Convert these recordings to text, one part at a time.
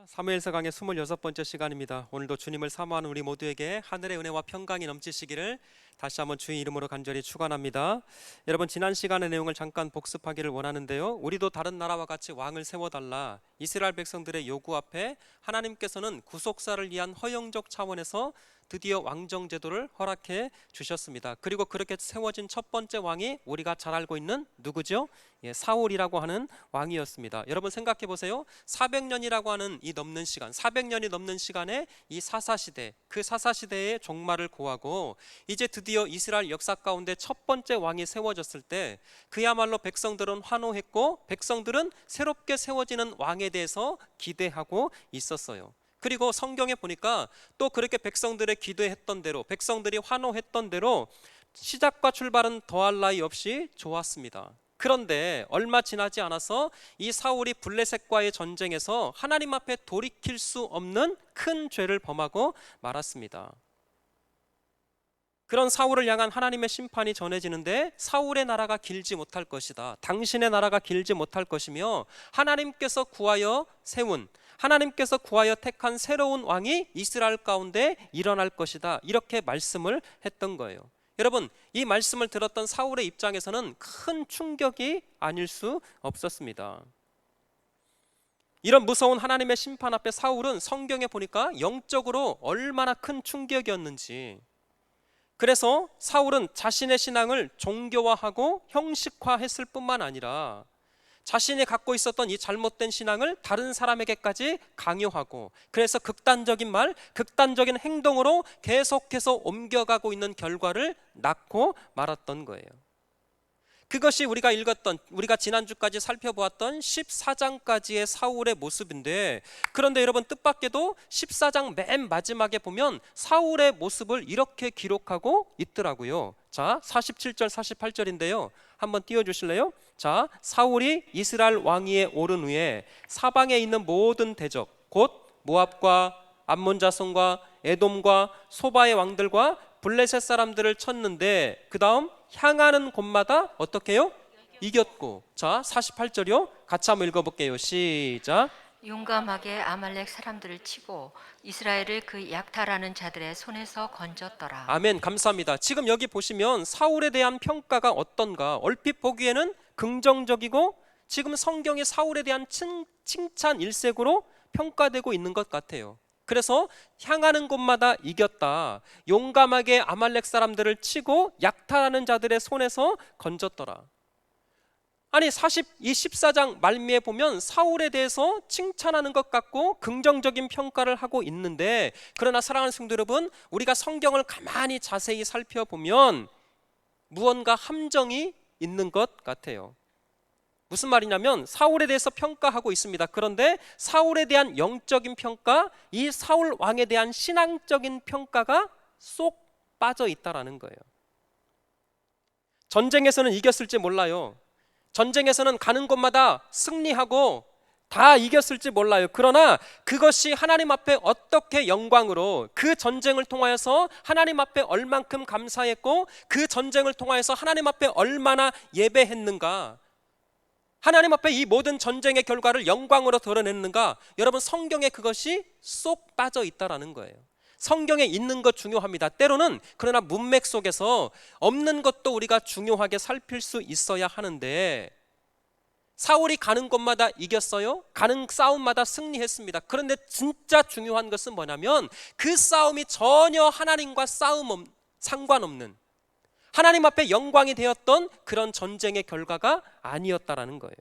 사무엘서 강의 26번째 시간입니다. 오늘도 주님을 사모하는 우리 모두에게 하늘의 은혜와 평강이 넘치시기를 다시 한번 주의 이름으로 간절히 축원합니다. 여러분, 지난 시간의 내용을 잠깐 복습하기를 원하는데요, 우리도 다른 나라와 같이 왕을 세워달라, 이스라엘 백성들의 요구 앞에 하나님께서는 구속사를 위한 허용적 차원에서 드디어 왕정 제도를 허락해 주셨습니다. 그리고 그렇게 세워진 첫 번째 왕이 우리가 잘 알고 있는 누구죠? 사울이라고 하는 왕이었습니다. 여러분 생각해 보세요. 400년이라고 하는 이 넘는 시간, 400년이 넘는 시간에 이 사사시대, 그 사사시대의 종말을 고하고 이제 드디어 이스라엘 역사 가운데 첫 번째 왕이 세워졌을 때 그야말로 백성들은 환호했고 백성들은 새롭게 세워지는 왕에 대해서 기대하고 있었어요. 그리고 성경에 보니까 또 그렇게 백성들의 기도했던 대로, 백성들이 환호했던 대로 시작과 출발은 더할 나위 없이 좋았습니다. 그런데 얼마 지나지 않아서 이 사울이 블레셋과의 전쟁에서 하나님 앞에 돌이킬 수 없는 큰 죄를 범하고 말았습니다. 그런 사울을 향한 하나님의 심판이 전해지는데, 사울의 나라가 길지 못할 것이다, 당신의 나라가 길지 못할 것이며 하나님께서 구하여 세운, 하나님께서 구하여 택한 새로운 왕이 이스라엘 가운데 일어날 것이다, 이렇게 말씀을 했던 거예요. 여러분, 이 말씀을 들었던 사울의 입장에서는 큰 충격이 아닐 수 없었습니다. 이런 무서운 하나님의 심판 앞에 사울은 성경에 보니까 영적으로 얼마나 큰 충격이었는지, 그래서 사울은 자신의 신앙을 종교화하고 형식화했을 뿐만 아니라 자신이 갖고 있었던 이 잘못된 신앙을 다른 사람에게까지 강요하고, 그래서 극단적인 말, 극단적인 행동으로 계속해서 옮겨가고 있는 결과를 낳고 말았던 거예요. 그것이 우리가 읽었던, 우리가 지난주까지 살펴보았던 14장까지의 사울의 모습인데, 그런데 여러분 뜻밖에도 14장 맨 마지막에 보면 사울의 모습을 이렇게 기록하고 있더라고요. 자, 47절 48절인데요 한번 띄워주실래요? 자, 사울이 이스라엘 왕위에 오른 후에 사방에 있는 모든 대적, 곧 모압과 암몬 자손과 에돔과 소바의 왕들과 블레셋 사람들을 쳤는데, 그 다음 향하는 곳마다 어떻게 해요? 이겼고. 자, 48절이요 같이 한번 읽어볼게요. 시작. 용감하게 아말렉 사람들을 치고 이스라엘을 그 약탈하는 자들의 손에서 건졌더라. 아멘. 감사합니다. 지금 여기 보시면 사울에 대한 평가가 어떤가, 얼핏 보기에는 긍정적이고 지금 성경이 사울에 대한 칭찬 일색으로 평가되고 있는 것 같아요. 그래서 향하는 곳마다 이겼다, 용감하게 아말렉 사람들을 치고 약탈하는 자들의 손에서 건졌더라. 아니, 14장 말미에 보면 사울에 대해서 칭찬하는 것 같고 긍정적인 평가를 하고 있는데, 그러나 사랑하는 성도 여러분, 우리가 성경을 가만히 자세히 살펴보면 무언가 함정이 있는 것 같아요. 무슨 말이냐면 사울에 대해서 평가하고 있습니다. 그런데 사울에 대한 영적인 평가, 이 사울 왕에 대한 신앙적인 평가가 쏙 빠져 있다라는 거예요. 전쟁에서는 이겼을지 몰라요. 전쟁에서는 가는 곳마다 승리하고 다 이겼을지 몰라요. 그러나 그것이 하나님 앞에 어떻게 영광으로, 그 전쟁을 통하여서 하나님 앞에 얼만큼 감사했고 그 전쟁을 통하여서 하나님 앞에 얼마나 예배했는가, 하나님 앞에 이 모든 전쟁의 결과를 영광으로 드러냈는가, 여러분 성경에 그것이 쏙 빠져 있다라는 거예요. 성경에 있는 것 중요합니다. 때로는 그러나 문맥 속에서 없는 것도 우리가 중요하게 살필 수 있어야 하는데, 사울이 가는 곳마다 이겼어요. 가는 싸움마다 승리했습니다. 그런데 진짜 중요한 것은 뭐냐면 그 싸움이 전혀 하나님과 상관없는, 하나님 앞에 영광이 되었던 그런 전쟁의 결과가 아니었다라는 거예요.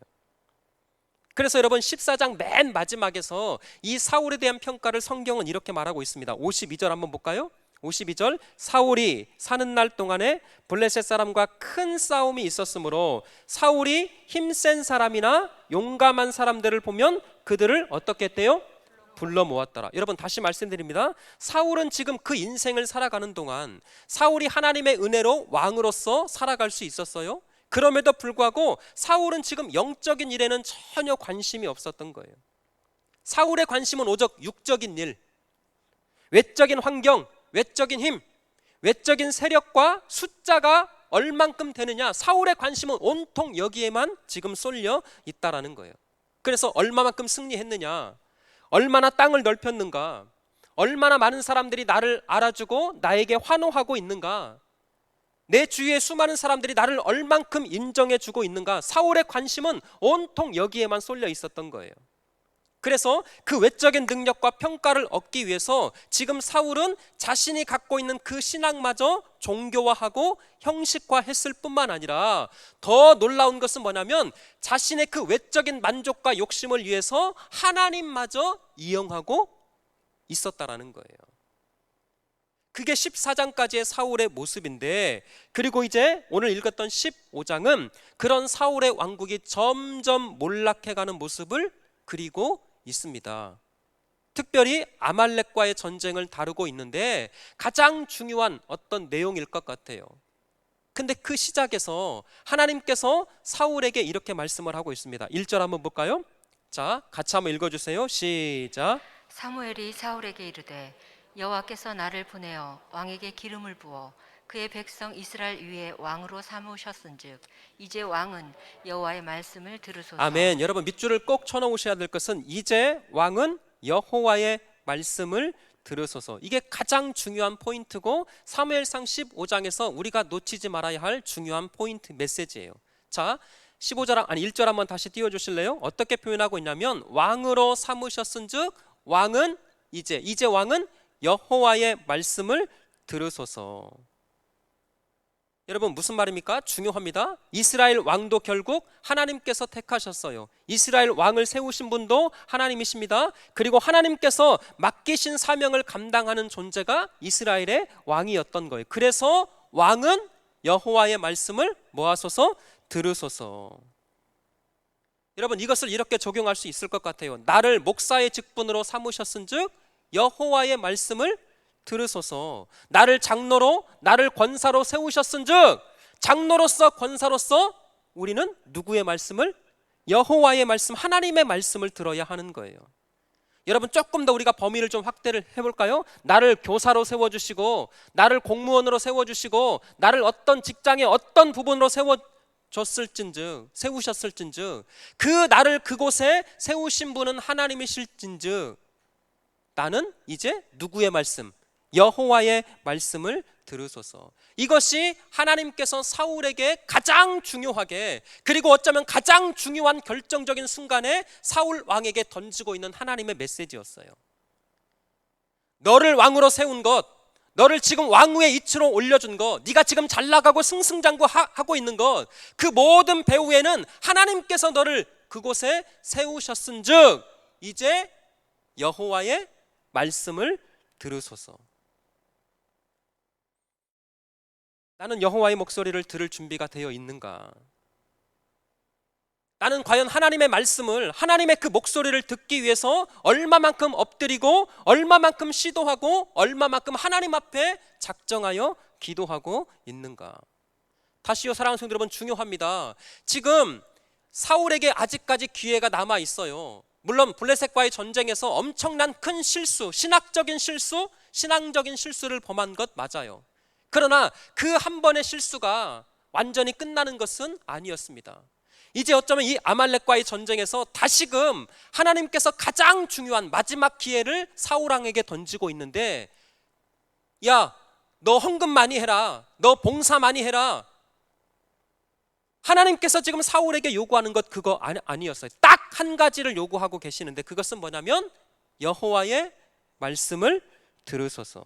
그래서 여러분 14장 맨 마지막에서 이 사울에 대한 평가를 성경은 이렇게 말하고 있습니다. 52절 한번 볼까요? 52절, 사울이 사는 날 동안에 블레셋 사람과 큰 싸움이 있었으므로 사울이 힘센 사람이나 용감한 사람들을 보면 그들을 어떻게 했대요? 불러 모았더라. 여러분 다시 말씀드립니다. 사울은 지금 그 인생을 살아가는 동안 사울이 하나님의 은혜로 왕으로서 살아갈 수 있었어요. 그럼에도 불구하고 사울은 지금 영적인 일에는 전혀 관심이 없었던 거예요. 사울의 관심은 오직 육적인 일, 외적인 환경, 외적인 힘, 외적인 세력과 숫자가 얼만큼 되느냐, 사울의 관심은 온통 여기에만 지금 쏠려 있다라는 거예요. 그래서 얼마만큼 승리했느냐, 얼마나 땅을 넓혔는가, 얼마나 많은 사람들이 나를 알아주고 나에게 환호하고 있는가, 내 주위의 수많은 사람들이 나를 얼만큼 인정해 주고 있는가. 사울의 관심은 온통 여기에만 쏠려 있었던 거예요. 그래서 그 외적인 능력과 평가를 얻기 위해서 지금 사울은 자신이 갖고 있는 그 신앙마저 종교화하고 형식화했을 뿐만 아니라 더 놀라운 것은 뭐냐면 자신의 그 외적인 만족과 욕심을 위해서 하나님마저 이용하고 있었다라는 거예요. 그게 14장까지의 사울의 모습인데, 그리고 이제 오늘 읽었던 15장은 그런 사울의 왕국이 점점 몰락해가는 모습을 그리고 있습니다. 특별히 아말렉과의 전쟁을 다루고 있는데 가장 중요한 어떤 내용일 것 같아요. 근데 그 시작에서 하나님께서 사울에게 이렇게 말씀을 하고 있습니다. 1절 한번 볼까요? 자, 같이 한번 읽어주세요. 시작. 사무엘이 사울에게 이르되 여호와께서 나를 보내어 왕에게 기름을 부어 그의 백성 이스라엘 위에 왕으로 삼으셨은즉 이제 왕은 여호와의 말씀을 들으소서. 아멘. 여러분 밑줄을 꼭 쳐놓으셔야 될 것은 이제 왕은 여호와의 말씀을 들으소서. 이게 가장 중요한 포인트고 사무엘상 15장에서 우리가 놓치지 말아야 할 중요한 포인트 메시지예요. 자, 1절 한번 다시 띄워주실래요? 어떻게 표현하고 있냐면 왕으로 삼으셨은즉 왕은 이제 왕은 여호와의 말씀을 들으소서. 여러분 무슨 말입니까? 중요합니다. 이스라엘 왕도 결국 하나님께서 택하셨어요. 이스라엘 왕을 세우신 분도 하나님이십니다. 그리고 하나님께서 맡기신 사명을 감당하는 존재가 이스라엘의 왕이었던 거예요. 그래서 왕은 여호와의 말씀을 뭐하소서? 들으소서. 여러분 이것을 이렇게 적용할 수 있을 것 같아요. 나를 목사의 직분으로 삼으셨은즉 여호와의 말씀을 들으소서. 나를 장로로, 나를 권사로 세우셨은즉 장로로서 권사로서 우리는 누구의 말씀을? 여호와의 말씀, 하나님의 말씀을 들어야 하는 거예요. 여러분 조금 더 우리가 범위를 좀 확대를 해볼까요? 나를 교사로 세워주시고 나를 공무원으로 세워주시고 나를 어떤 직장의 어떤 부분으로 세우셨을진즉 그 나를 그곳에 세우신 분은 하나님이실진즉 나는 이제 누구의 말씀? 여호와의 말씀을 들으소서. 이것이 하나님께서 사울에게 가장 중요하게, 그리고 어쩌면 가장 중요한 결정적인 순간에 사울 왕에게 던지고 있는 하나님의 메시지였어요. 너를 왕으로 세운 것, 너를 지금 왕후의 이치로 올려준 것, 네가 지금 잘 나가고 승승장구하고 있는 것, 그 모든 배후에는 하나님께서 너를 그곳에 세우셨은즉 이제 여호와의 말씀을 들으소서. 나는 여호와의 목소리를 들을 준비가 되어 있는가? 나는 과연 하나님의 말씀을, 하나님의 그 목소리를 듣기 위해서 얼마만큼 엎드리고 얼마만큼 시도하고 얼마만큼 하나님 앞에 작정하여 기도하고 있는가? 다시요 사랑하는 성도 여러분, 중요합니다. 지금 사울에게 아직까지 기회가 남아 있어요. 물론 블레셋과의 전쟁에서 엄청난 큰 실수, 신학적인 실수, 신앙적인 실수를 범한 것 맞아요. 그러나 그 한 번의 실수가 완전히 끝나는 것은 아니었습니다. 이제 어쩌면 이 아말렉과의 전쟁에서 다시금 하나님께서 가장 중요한 마지막 기회를 사울 왕에게 던지고 있는데, 야, 너 헌금 많이 해라, 너 봉사 많이 해라. 하나님께서 지금 사울에게 요구하는 것 그거 아니었어요. 딱 한 가지를 요구하고 계시는데 그것은 뭐냐면 여호와의 말씀을 들으소서.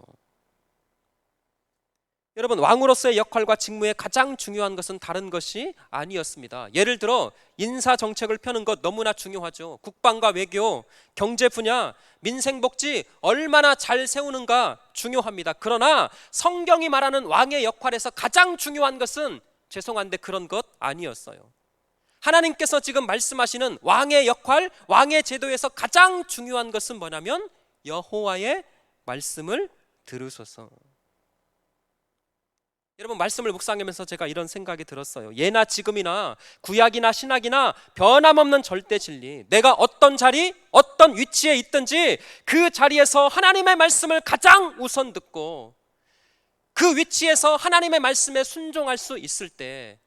여러분 왕으로서의 역할과 직무의 가장 중요한 것은 다른 것이 아니었습니다. 예를 들어 인사정책을 펴는 것 너무나 중요하죠. 국방과 외교, 경제 분야, 민생복지 얼마나 잘 세우는가 중요합니다. 그러나 성경이 말하는 왕의 역할에서 가장 중요한 것은 죄송한데 그런 것 아니었어요. 하나님께서 지금 말씀하시는 왕의 역할, 왕의 제도에서 가장 중요한 것은 뭐냐면 여호와의 말씀을 들으소서. 여러분 말씀을 묵상하면서 제가 이런 생각이 들었어요. 예나 지금이나 구약이나 신약이나 변함없는 절대 진리, 내가 어떤 자리, 어떤 위치에 있든지 그 자리에서 하나님의 말씀을 가장 우선 듣고 그 위치에서 하나님의 말씀에 순종할 수 있을 때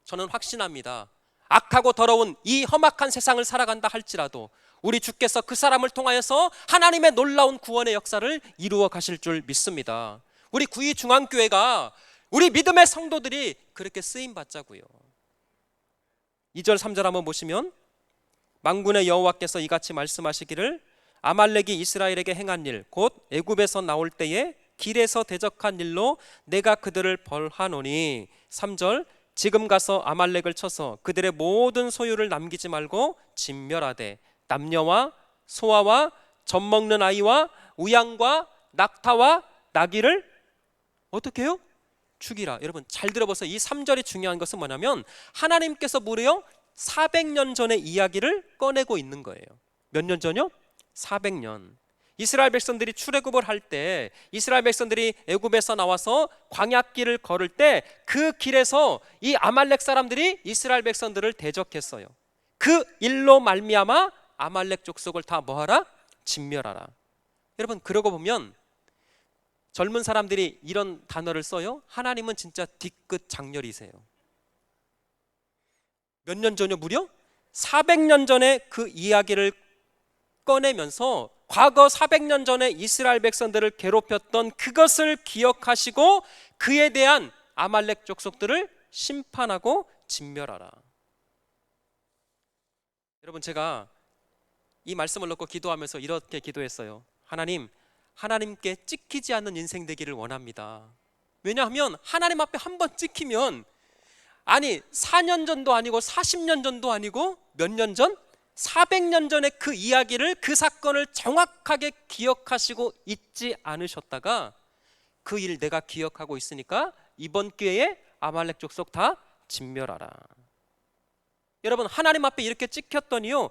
저는 확신합니다. 악하고 더러운 이 험악한 세상을 살아간다 할지라도 우리 주께서 그 사람을 통하여서 하나님의 놀라운 구원의 역사를 이루어 가실 줄 믿습니다. 우리 구의중앙교회가 우리 믿음의 성도들이 그렇게 쓰임 받자고요. 2절 3절 한번 보시면 만군의 여호와께서 이같이 말씀하시기를 아말렉이 이스라엘에게 행한 일 곧 애굽에서 나올 때에 길에서 대적한 일로 내가 그들을 벌하노니 3절 지금 가서 아말렉을 쳐서 그들의 모든 소유를 남기지 말고 진멸하되 남녀와 소아와 젖먹는 아이와 우양과 낙타와 나귀를 어떻게 해요? 죽이라. 여러분 잘 들어보세요. 이 3절이 중요한 것은 뭐냐면 하나님께서 무려 400년 전의 이야기를 꺼내고 있는 거예요. 몇 년 전이요? 400년. 이스라엘 백성들이 출애굽을 할 때 이스라엘 백성들이 애굽에서 나와서 광야길을 걸을 때 그 길에서 이 아말렉 사람들이 이스라엘 백성들을 대적했어요. 그 일로 말미암아 아말렉 족속을 다 뭐하라? 진멸하라. 여러분 그러고 보면 젊은 사람들이 이런 단어를 써요. 하나님은 진짜 뒤끝 장렬이세요. 몇 년 전이요? 무려 400년 전에 그 이야기를 꺼내면서 과거 400년 전에 이스라엘 백성들을 괴롭혔던 그것을 기억하시고 그에 대한 아말렉 족속들을 심판하고 진멸하라. 여러분 제가 이 말씀을 놓고 기도하면서 이렇게 기도했어요. 하나님께 찍히지 않는 인생 되기를 원합니다. 왜냐하면 하나님 앞에 한번 찍히면 아니 4년 전도 아니고 40년 전도 아니고 몇 년 전? 400년 전에 그 이야기를 그 사건을 정확하게 기억하시고 잊지 않으셨다가 그 일 내가 기억하고 있으니까 이번 기회에 아말렉 족속 다 진멸하라. 여러분 하나님 앞에 이렇게 찍혔더니요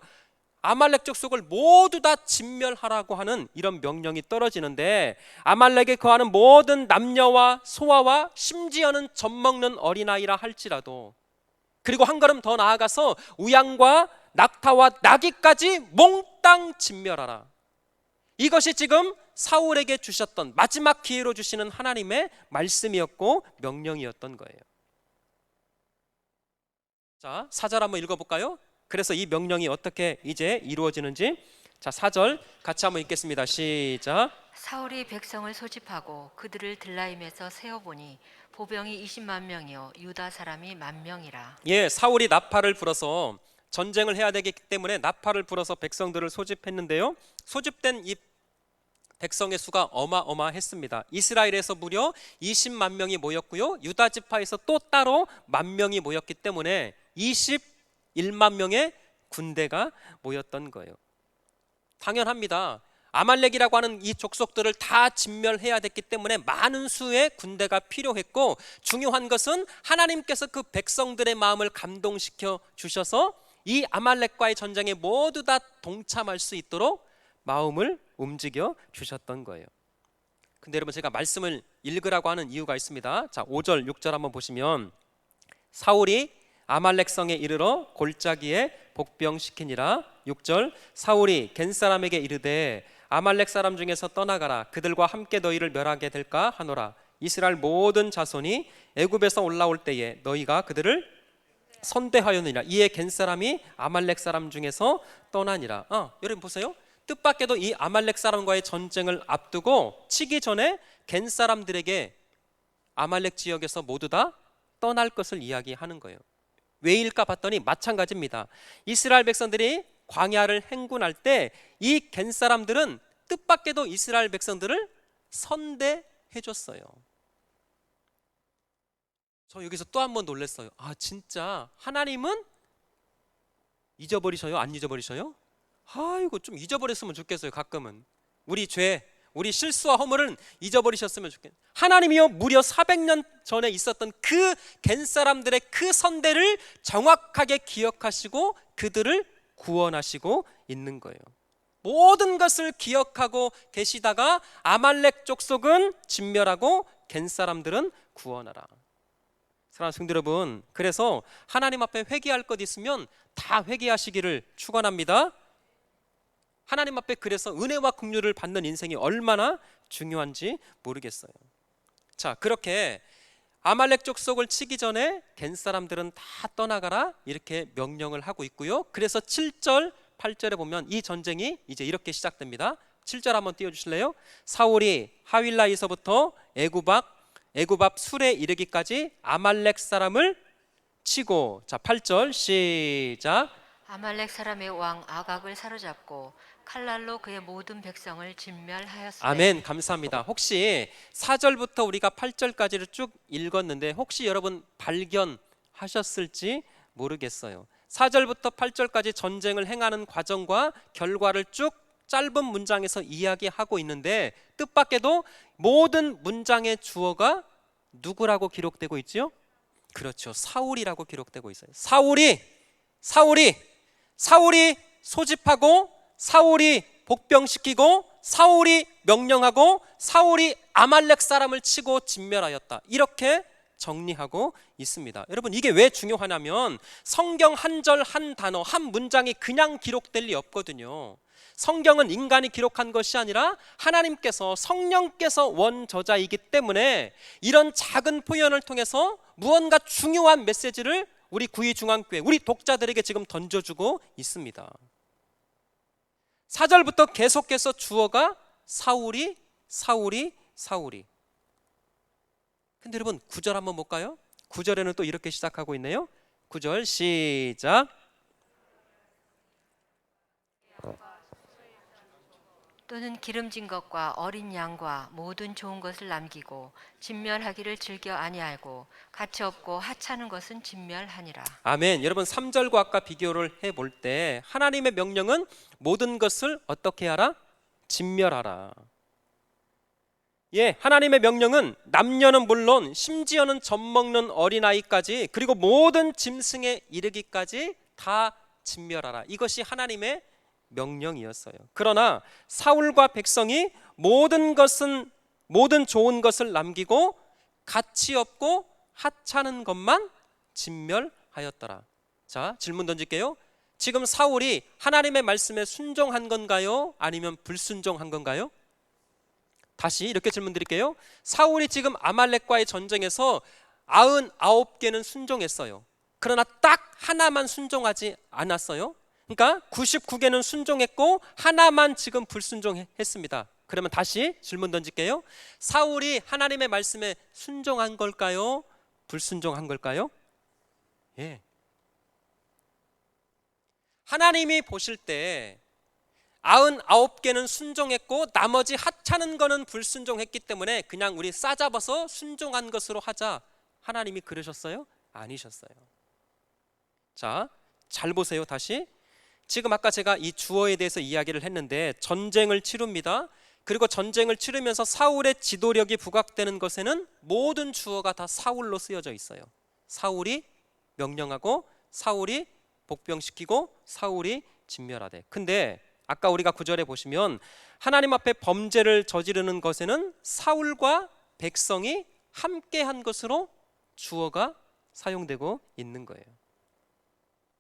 아말렉 족속을 모두 다 진멸하라고 하는 이런 명령이 떨어지는데 아말렉에 거하는 모든 남녀와 소아와 심지어는 젖먹는 어린아이라 할지라도 그리고 한 걸음 더 나아가서 우양과 낙타와 나귀까지 몽땅 진멸하라. 이것이 지금 사울에게 주셨던 마지막 기회로 주시는 하나님의 말씀이었고 명령이었던 거예요. 자, 4절 한번 읽어볼까요? 그래서 이 명령이 어떻게 이제 이루어지는지 자 4절 같이 한번 읽겠습니다. 시작. 사울이 백성을 소집하고 그들을 들라임에서 세어보니 보병이 20만 명이요 유다 사람이 10,000명이라. 예, 사울이 나팔을 불어서 전쟁을 해야 되기 때문에 나팔을 불어서 백성들을 소집했는데요. 소집된 이 백성의 수가 어마어마했습니다. 이스라엘에서 무려 20만 명이 모였고요. 유다 지파에서 또 따로 10,000명이 모였기 때문에 21만 명의 군대가 모였던 거예요. 당연합니다. 아말렉이라고 하는 이 족속들을 다 진멸해야 됐기 때문에 많은 수의 군대가 필요했고 중요한 것은 하나님께서 그 백성들의 마음을 감동시켜 주셔서 이 아말렉과의 전쟁에 모두 다 동참할 수 있도록 마음을 움직여 주셨던 거예요. 근데 여러분 제가 말씀을 읽으라고 하는 이유가 있습니다. 자 5절 6절 한번 보시면 사울이 아말렉 성에 이르러 골짜기에 복병시키니라. 6절 사울이 겐 사람에게 이르되 아말렉 사람 중에서 떠나가라 그들과 함께 너희를 멸하게 될까 하노라. 이스라엘 모든 자손이 애굽에서 올라올 때에 너희가 그들을 선대하였느니라. 이에 겐 사람이 아말렉 사람 중에서 떠나니라. 여러분 보세요. 뜻밖에도 이 아말렉 사람과의 전쟁을 앞두고 치기 전에 겐 사람들에게 아말렉 지역에서 모두 다 떠날 것을 이야기하는 거예요. 왜일까 봤더니 마찬가지입니다. 이스라엘 백성들이 광야를 행군할 때 이 겐 사람들은 뜻밖에도 이스라엘 백성들을 선대해 줬어요. 저 여기서 또 한 번 놀랐어요. 진짜 하나님은 잊어버리셔요? 안 잊어버리셔요? 아이고 좀 잊어버렸으면 좋겠어요. 가끔은 우리 죄, 우리 실수와 허물은 잊어버리셨으면 좋겠어요. 하나님이요 무려 400년 전에 있었던 그 겐 사람들의 그 선대를 정확하게 기억하시고 그들을 구원하시고 있는 거예요. 모든 것을 기억하고 계시다가 아말렉 족속은 진멸하고 겐 사람들은 구원하라. 사랑하는 성도 여러분, 그래서 하나님 앞에 회개할 것 있으면 다 회개하시기를 축원합니다. 하나님 앞에 그래서 은혜와 긍휼을 받는 인생이 얼마나 중요한지 모르겠어요. 자, 그렇게 아말렉 족속을 치기 전에 겐 사람들은 다 떠나가라 이렇게 명령을 하고 있고요. 그래서 7절 8절에 보면 이 전쟁이 이제 이렇게 시작됩니다. 7절 한번 띄워주실래요? 사울이 하윌라에서부터 애굽 앞 술에 이르기까지 아말렉 사람을 치고, 자 8절 시작. 아말렉 사람의 왕 아각을 사로잡고 칼날로 그의 모든 백성을 진멸하였으되. 아멘. 감사합니다. 혹시 4절부터 우리가 8절까지를 쭉 읽었는데 혹시 여러분 발견하셨을지 모르겠어요. 4절부터 8절까지 전쟁을 행하는 과정과 결과를 쭉 짧은 문장에서 이야기하고 있는데 뜻밖에도 모든 문장의 주어가 누구라고 기록되고 있지요? 그렇죠. 사울이라고 기록되고 있어요. 사울이 소집하고, 사울이 복병시키고, 사울이 명령하고, 사울이 아말렉 사람을 치고 진멸하였다. 이렇게 정리하고 있습니다. 여러분, 이게 왜 중요하냐면 성경 한 절 한 단어 한 문장이 그냥 기록될 리 없거든요. 성경은 인간이 기록한 것이 아니라 하나님께서, 성령께서 원저자이기 때문에 이런 작은 표현을 통해서 무언가 중요한 메시지를 우리 구의중앙교회, 우리 독자들에게 지금 던져주고 있습니다. 4절부터 계속해서 주어가 사울이. 근데 여러분 9절 한번 볼까요? 9절에는 또 이렇게 시작하고 있네요. 9절 시작. 또는 기름진 것과 어린 양과 모든 좋은 것을 남기고 진멸하기를 즐겨 아니하고 가치 없고 하찮은 것은 진멸하니라. 아멘. 여러분 3절과 아까 비교를 해볼 때 하나님의 명령은 모든 것을 어떻게 하라? 진멸하라. 예, 하나님의 명령은 남녀는 물론 심지어는 젖먹는 어린아이까지, 그리고 모든 짐승에 이르기까지 다 진멸하라. 이것이 하나님의 명령이었어요. 그러나 사울과 백성이 모든 좋은 것을 남기고 가치 없고 하찮은 것만 진멸하였더라. 자, 질문 던질게요. 지금 사울이 하나님의 말씀에 순종한 건가요? 아니면 불순종한 건가요? 다시 이렇게 질문 드릴게요. 사울이 지금 아말렉과의 전쟁에서 99개는 순종했어요. 그러나 딱 하나만 순종하지 않았어요. 그러니까 99개는 순종했고 하나만 지금 불순종했습니다. 그러면 다시 질문 던질게요. 사울이 하나님의 말씀에 순종한 걸까요? 불순종한 걸까요? 예. 하나님이 보실 때 99개는 순종했고 나머지 하찮은 거는 불순종했기 때문에 그냥 우리 싸잡아서 순종한 것으로 하자, 하나님이 그러셨어요? 아니셨어요. 자, 잘 보세요. 다시. 지금 아까 제가 이 주어에 대해서 이야기를 했는데 전쟁을 치릅니다. 그리고 전쟁을 치르면서 사울의 지도력이 부각되는 것에는 모든 주어가 다 사울로 쓰여져 있어요. 사울이 명령하고, 사울이 복병시키고, 사울이 진멸하되. 근데 아까 우리가 9절에 보시면 하나님 앞에 범죄를 저지르는 것에는 사울과 백성이 함께한 것으로 주어가 사용되고 있는 거예요.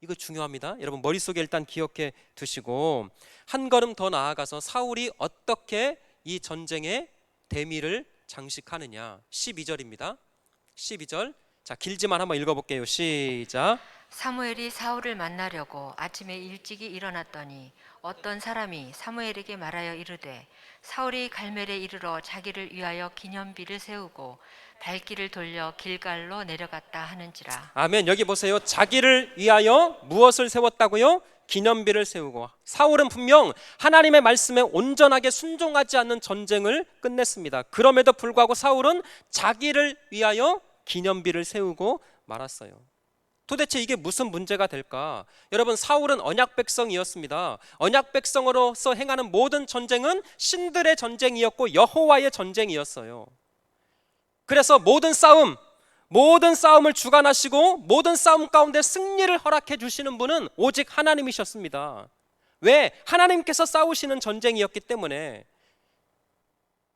이거 중요합니다. 여러분 머릿속에 일단 기억해 두시고 한 걸음 더 나아가서 사울이 어떻게 이 전쟁의 대미를 장식하느냐. 12절입니다. 12절. 자, 길지만 한번 읽어볼게요. 시작. 사무엘이 사울을 만나려고 아침에 일찍이 일어났더니 어떤 사람이 사무엘에게 말하여 이르되 사울이 갈멜에 이르러 자기를 위하여 기념비를 세우고 발길을 돌려 길갈로 내려갔다 하는지라. 아멘. 여기 보세요. 자기를 위하여 무엇을 세웠다고요? 기념비를 세우고. 사울은 분명 하나님의 말씀에 온전하게 순종하지 않는 전쟁을 끝냈습니다. 그럼에도 불구하고 사울은 자기를 위하여 기념비를 세우고 말았어요. 도대체 이게 무슨 문제가 될까? 여러분, 사울은 언약 백성이었습니다. 언약 백성으로서 행하는 모든 전쟁은 신들의 전쟁이었고 여호와의 전쟁이었어요. 그래서 모든 싸움을 주관하시고 모든 싸움 가운데 승리를 허락해 주시는 분은 오직 하나님이셨습니다. 왜? 하나님께서 싸우시는 전쟁이었기 때문에.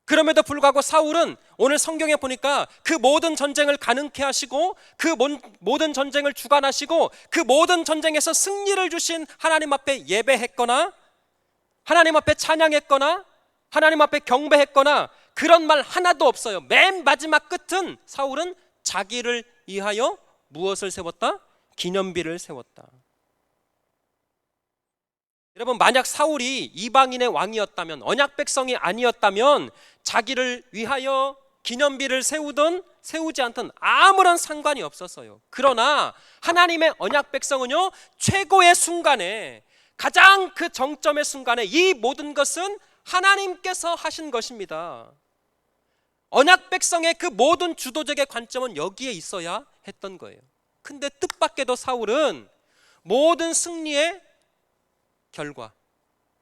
그럼에도 불구하고 사울은 오늘 성경에 보니까 그 모든 전쟁을 가능케 하시고 그 모든 전쟁을 주관하시고 그 모든 전쟁에서 승리를 주신 하나님 앞에 예배했거나 하나님 앞에 찬양했거나 하나님 앞에 경배했거나 그런 말 하나도 없어요. 맨 마지막 끝은 사울은 자기를 위하여 무엇을 세웠다? 기념비를 세웠다. 여러분, 만약 사울이 이방인의 왕이었다면, 언약 백성이 아니었다면 자기를 위하여 기념비를 세우든 세우지 않든 아무런 상관이 없었어요. 그러나 하나님의 언약 백성은요, 최고의 순간에, 가장 그 정점의 순간에 이 모든 것은 하나님께서 하신 것입니다. 언약 백성의 그 모든 주도적의 관점은 여기에 있어야 했던 거예요. 근데 뜻밖에도 사울은 모든 승리의 결과,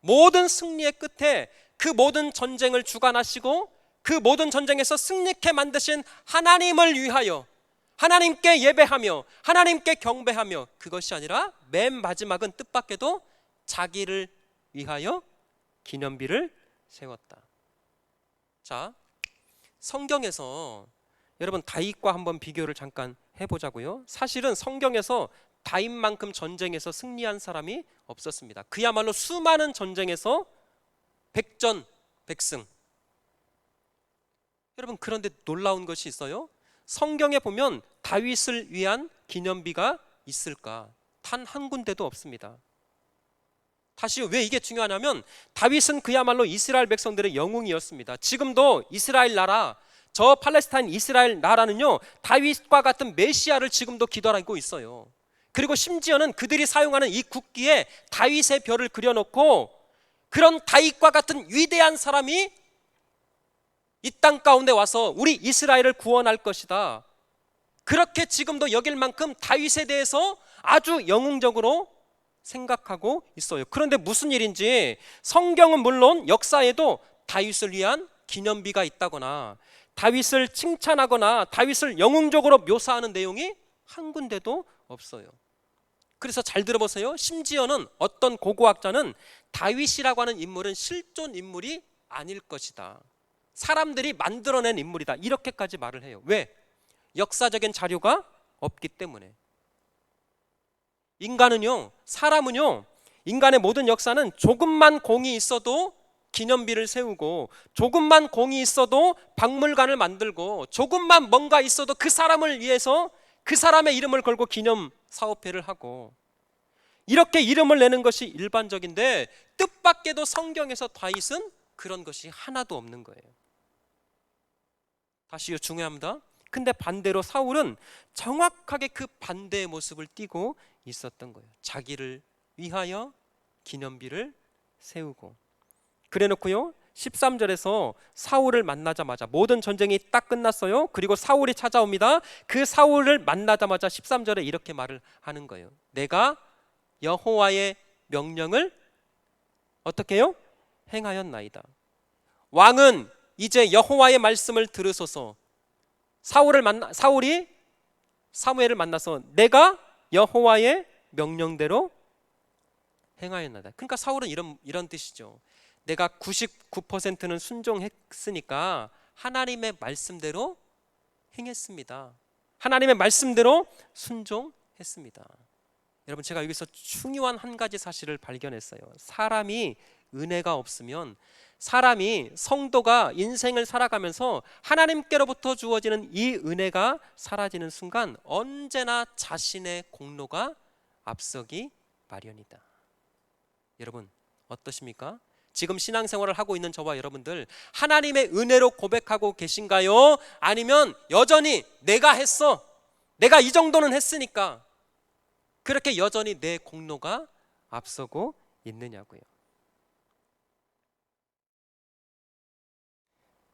모든 승리의 끝에 그 모든 전쟁을 주관하시고 그 모든 전쟁에서 승리케 만드신 하나님을 위하여 하나님께 예배하며 하나님께 경배하며, 그것이 아니라 맨 마지막은 뜻밖에도 자기를 위하여 기념비를 세웠다. 자, 성경에서 여러분 다윗과 한번 비교를 잠깐 해보자고요. 사실은 성경에서 다윗만큼 전쟁에서 승리한 사람이 없었습니다. 그야말로 수많은 전쟁에서 백전백승. 여러분, 그런데 놀라운 것이 있어요. 성경에 보면 다윗을 위한 기념비가 있을까? 단 한 군데도 없습니다. 다시 왜 이게 중요하냐면, 다윗은 그야말로 이스라엘 백성들의 영웅이었습니다. 지금도 이스라엘 나라, 저 팔레스타인 이스라엘 나라는요, 다윗과 같은 메시아를 지금도 기다리고 있어요. 그리고 심지어는 그들이 사용하는 이 국기에 다윗의 별을 그려놓고, 그런 다윗과 같은 위대한 사람이 이 땅 가운데 와서 우리 이스라엘을 구원할 것이다, 그렇게 지금도 여길 만큼 다윗에 대해서 아주 영웅적으로 생각하고 있어요. 그런데 무슨 일인지 성경은 물론 역사에도 다윗을 위한 기념비가 있다거나 다윗을 칭찬하거나 다윗을 영웅적으로 묘사하는 내용이 한 군데도 없어요. 그래서 잘 들어보세요. 심지어는 어떤 고고학자는 다윗이라고 하는 인물은 실존 인물이 아닐 것이다, 사람들이 만들어낸 인물이다, 이렇게까지 말을 해요. 왜? 역사적인 자료가 없기 때문에. 인간은요, 사람은요, 인간의 모든 역사는 조금만 공이 있어도 기념비를 세우고, 조금만 공이 있어도 박물관을 만들고, 조금만 뭔가 있어도 그 사람을 위해서 그 사람의 이름을 걸고 기념 사업회를 하고, 이렇게 이름을 내는 것이 일반적인데 뜻밖에도 성경에서 다윗은 그런 것이 하나도 없는 거예요. 다시 중요합니다. 근데 반대로 사울은 정확하게 그 반대의 모습을 띠고 있었던 거예요. 자기를 위하여 기념비를 세우고. 그래놓고요, 13절에서 사울을 만나자마자 모든 전쟁이 딱 끝났어요. 그리고 사울이 찾아옵니다. 그 사울을 만나자마자 13절에 이렇게 말을 하는 거예요. 내가 여호와의 명령을 어떻게 해요? 행하였나이다. 왕은 이제 여호와의 말씀을 들으소서. 사울이 사무엘을 만나서 내가 여호와의 명령대로 행하였나이다. 그러니까 사울은 이런 뜻이죠. 내가 99%는 순종했으니까 하나님의 말씀대로 행했습니다. 하나님의 말씀대로 순종했습니다. 여러분, 제가 여기서 중요한 한 가지 사실을 발견했어요. 사람이 은혜가 없으면, 사람이 성도가 인생을 살아가면서 하나님께로부터 주어지는 이 은혜가 사라지는 순간 언제나 자신의 공로가 앞서기 마련이다. 여러분, 어떠십니까? 지금 신앙생활을 하고 있는 저와 여러분들, 하나님의 은혜로 고백하고 계신가요? 아니면 여전히 내가 했어, 내가 이 정도는 했으니까, 그렇게 여전히 내 공로가 앞서고 있느냐고요.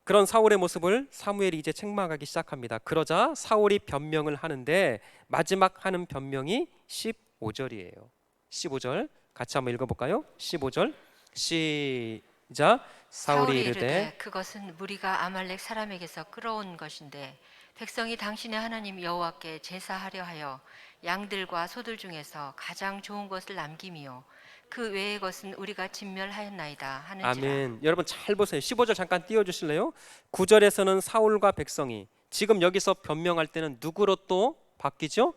그런 사울의 모습을 사무엘이 이제 책망하기 시작합니다. 그러자 사울이 변명을 하는데 마지막 하는 변명이 15절이에요. 15절 같이 한번 읽어볼까요? 15절 시작. 사울이 이르되 그것은 무리가 아말렉 사람에게서 끌어온 것인데 백성이 당신의 하나님 여호와께 제사하려 하여 양들과 소들 중에서 가장 좋은 것을 남김이요 그 외의 것은 우리가 진멸하였나이다 하는지라. 아멘. 여러분 잘 보세요. 15절 잠깐 띄워주실래요? 9절에서는 사울과 백성이, 지금 여기서 변명할 때는 누구로 또 바뀌죠?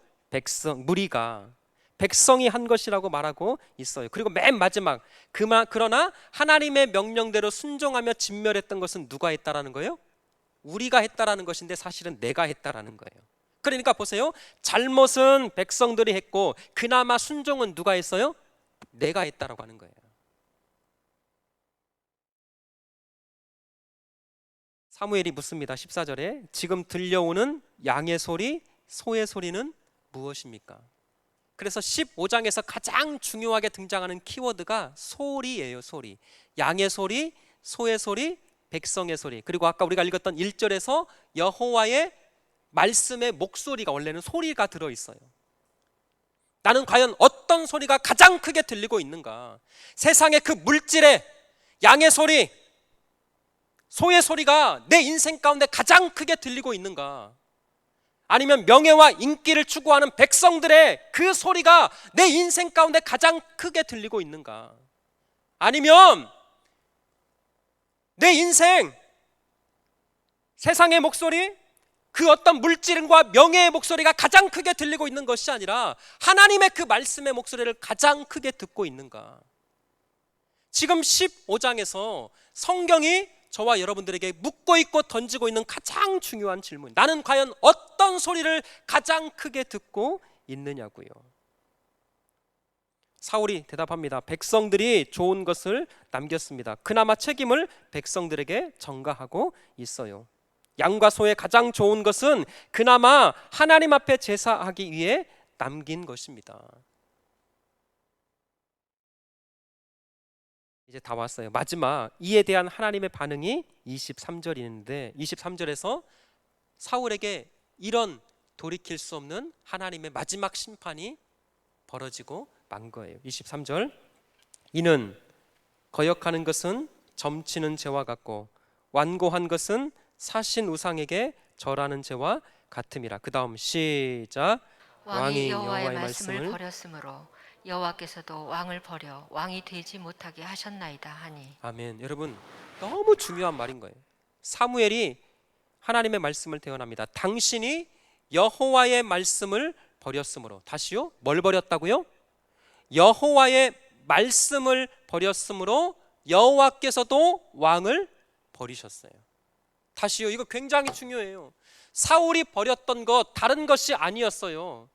무리가, 백성이 한 것이라고 말하고 있어요. 그리고 맨 마지막, 그러나 하나님의 명령대로 순종하며 진멸했던 것은 누가 했다라는 거예요? 우리가 했다라는 것인데 사실은 내가 했다라는 거예요. 그러니까 보세요. 잘못은 백성들이 했고 그나마 순종은 누가 했어요? 내가 했다라고 하는 거예요. 사무엘이 묻습니다. 14절에 지금 들려오는 양의 소리, 소의 소리는 무엇입니까? 그래서 15장에서 가장 중요하게 등장하는 키워드가 소리예요. 소리. 양의 소리, 소의 소리, 백성의 소리. 그리고 아까 우리가 읽었던 1절에서 여호와의 말씀의 목소리가, 원래는 소리가 들어있어요. 나는 과연 어떤 소리가 가장 크게 들리고 있는가? 세상의 그 물질에 양의 소리, 소의 소리가 내 인생 가운데 가장 크게 들리고 있는가? 아니면 명예와 인기를 추구하는 백성들의 그 소리가 내 인생 가운데 가장 크게 들리고 있는가? 아니면 내 인생, 세상의 목소리, 그 어떤 물질과 명예의 목소리가 가장 크게 들리고 있는 것이 아니라 하나님의 그 말씀의 목소리를 가장 크게 듣고 있는가? 지금 15장에서 성경이 저와 여러분들에게 묻고 있고 던지고 있는 가장 중요한 질문, 나는 과연 어떤 소리를 가장 크게 듣고 있느냐고요. 사울이 대답합니다. 백성들이 좋은 것을 남겼습니다. 그나마 책임을 백성들에게 전가하고 있어요. 양과 소의 가장 좋은 것은 그나마 하나님 앞에 제사하기 위해 남긴 것입니다. 이제 다 왔어요. 마지막 이에 대한 하나님의 반응이 23절인데 23절에서 사울에게 이런 돌이킬 수 없는 하나님의 마지막 심판이 벌어지고 만 거예요. 23절, 이는 거역하는 것은 점치는 죄와 같고 완고한 것은 사신 우상에게 절하는 죄와 같음이라. 그 다음 시작. 왕이 여호와의 말씀을 버렸으므로 여호와께서도 왕을 버려 왕이 되지 못하게 하셨나이다 하니. 아멘. 여러분, 너무 중요한 말인 거예요. 사무엘이 하나님의 말씀을 대언합니다. 당신이 여호와의 말씀을 버렸으므로. 다시요? 뭘 버렸다고요? 여호와의 말씀을 버렸으므로 여호와께서도 왕을 버리셨어요. 다시요, 이거 굉장히 중요해요. 사울이 버렸던 것 다른 것이 아니었어요.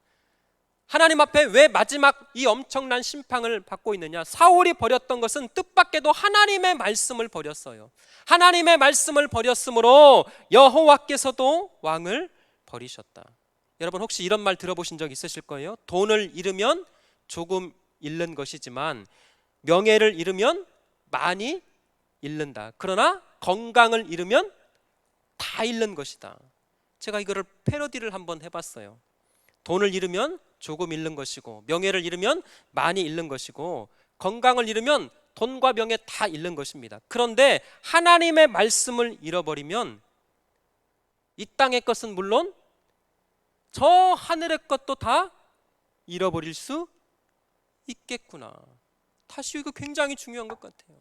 하나님 앞에 왜 마지막 이 엄청난 심판을 받고 있느냐? 사울이 버렸던 것은 뜻밖에도 하나님의 말씀을 버렸어요. 하나님의 말씀을 버렸으므로 여호와께서도 왕을 버리셨다. 여러분, 혹시 이런 말 들어보신 적 있으실 거예요? 돈을 잃으면 조금 잃는 것이지만 명예를 잃으면 많이 잃는다. 그러나 건강을 잃으면 다 잃는 것이다. 제가 이거를 패러디를 한번 해봤어요. 돈을 잃으면 조금 잃는 것이고, 명예를 잃으면 많이 잃는 것이고, 건강을 잃으면 돈과 명예 다 잃는 것입니다. 그런데 하나님의 말씀을 잃어버리면 이 땅의 것은 물론 저 하늘의 것도 다 잃어버릴 수 있겠구나. 다시 이거 굉장히 중요한 것 같아요.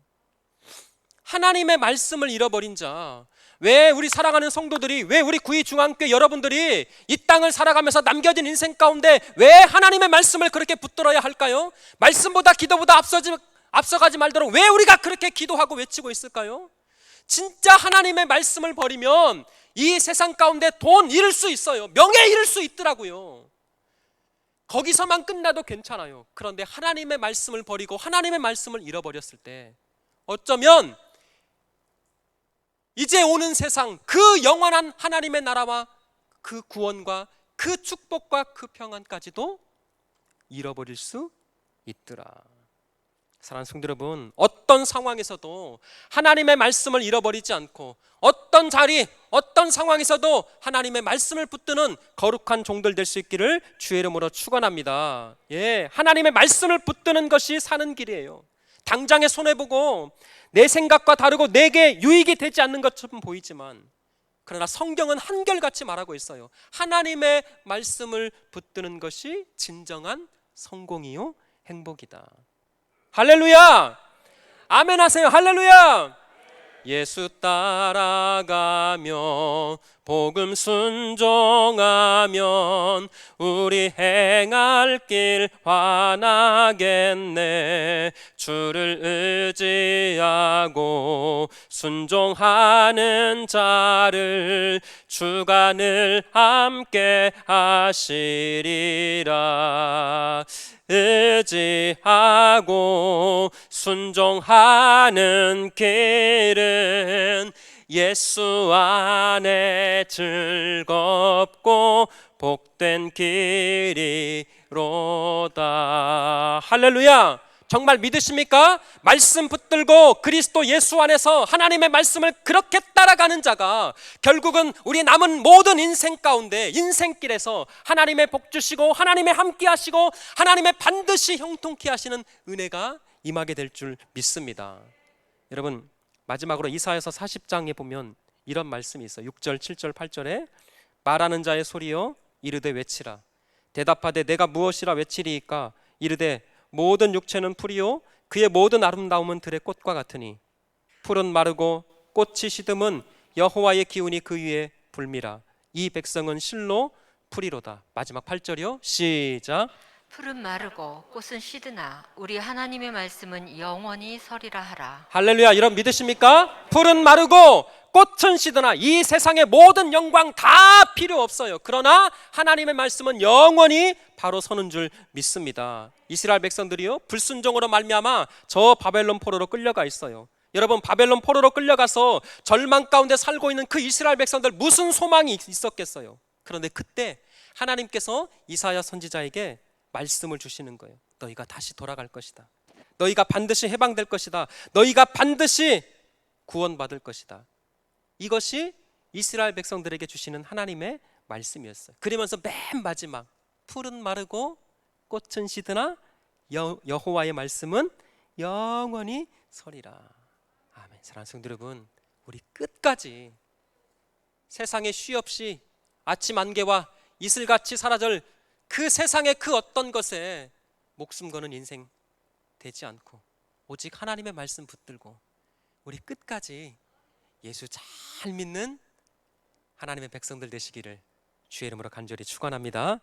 하나님의 말씀을 잃어버린 자, 왜 우리 사랑하는 성도들이, 왜 우리 구의중앙교회 여러분들이 이 땅을 살아가면서 남겨진 인생 가운데 왜 하나님의 말씀을 그렇게 붙들어야 할까요? 말씀보다 기도보다 앞서가지 말도록 왜 우리가 그렇게 기도하고 외치고 있을까요? 진짜 하나님의 말씀을 버리면 이 세상 가운데 돈 잃을 수 있어요. 명예 잃을 수 있더라고요. 거기서만 끝나도 괜찮아요. 그런데 하나님의 말씀을 버리고 하나님의 말씀을 잃어버렸을 때 어쩌면 이제 오는 세상, 그 영원한 하나님의 나라와 그 구원과 그 축복과 그 평안까지도 잃어버릴 수 있더라. 사랑하는 성도 여러분, 어떤 상황에서도 하나님의 말씀을 잃어버리지 않고, 어떤 자리, 어떤 상황에서도 하나님의 말씀을 붙드는 거룩한 종들 될 수 있기를 주의 이름으로 축원합니다. 예, 하나님의 말씀을 붙드는 것이 사는 길이에요. 당장에 손해보고 내 생각과 다르고 내게 유익이 되지 않는 것처럼 보이지만, 그러나 성경은 한결같이 말하고 있어요. 하나님의 말씀을 붙드는 것이 진정한 성공이요 행복이다. 할렐루야! 아멘 하세요. 할렐루야! 예수 따라가며 복음 순종하면 우리 행할 길 환하겠네. 주를 의지하고 순종하는 자를 주가 늘 함께 하시리라. 의지하고 순종하는 길은 예수 안에 즐겁고 복된 길이로다. 할렐루야. 정말 믿으십니까? 말씀 붙들고 그리스도 예수 안에서 하나님의 말씀을 그렇게 따라가는 자가 결국은 우리 남은 모든 인생 가운데 인생길에서 하나님의 복 주시고 하나님의 함께 하시고 하나님의 반드시 형통케 하시는 은혜가 임하게 될 줄 믿습니다. 여러분, 마지막으로 이사야서 40장에 보면 이런 말씀이 있어요. 6절, 7절, 8절에 말하는 자의 소리여 이르되 외치라. 대답하되 내가 무엇이라 외치리이까? 이르되 모든 육체는 풀이요 그의 모든 아름다움은 들의 꽃과 같으니 풀은 마르고 꽃이 시듬은 여호와의 기운이 그 위에 불미라. 이 백성은 실로 풀이로다. 마지막 8절이요. 시작. 풀은 마르고 꽃은 시드나 우리 하나님의 말씀은 영원히 서리라 하라. 할렐루야. 여러분 믿으십니까? 풀은 마르고 꽃은 시드나 이 세상의 모든 영광 다 필요 없어요. 그러나 하나님의 말씀은 영원히 바로 서는 줄 믿습니다. 이스라엘 백성들이요 불순종으로 말미암아 저 바벨론 포로로 끌려가 있어요. 여러분, 바벨론 포로로 끌려가서 절망 가운데 살고 있는 그 이스라엘 백성들 무슨 소망이 있었겠어요? 그런데 그때 하나님께서 이사야 선지자에게 말씀을 주시는 거예요. 너희가 다시 돌아갈 것이다. 너희가 반드시 해방될 것이다. 너희가 반드시 구원받을 것이다. 이것이 이스라엘 백성들에게 주시는 하나님의 말씀이었어요. 그러면서 맨 마지막 풀은 마르고 꽃은 시드나 여호와의 말씀은 영원히 서리라. 아멘. 사랑하는 성도 여러분, 우리 끝까지 세상에 쉬 없이 아침 안개와 이슬같이 사라질 그 세상의 그 어떤 것에 목숨 거는 인생 되지 않고 오직 하나님의 말씀 붙들고 우리 끝까지 예수 잘 믿는 하나님의 백성들 되시기를 주의 이름으로 간절히 축원합니다.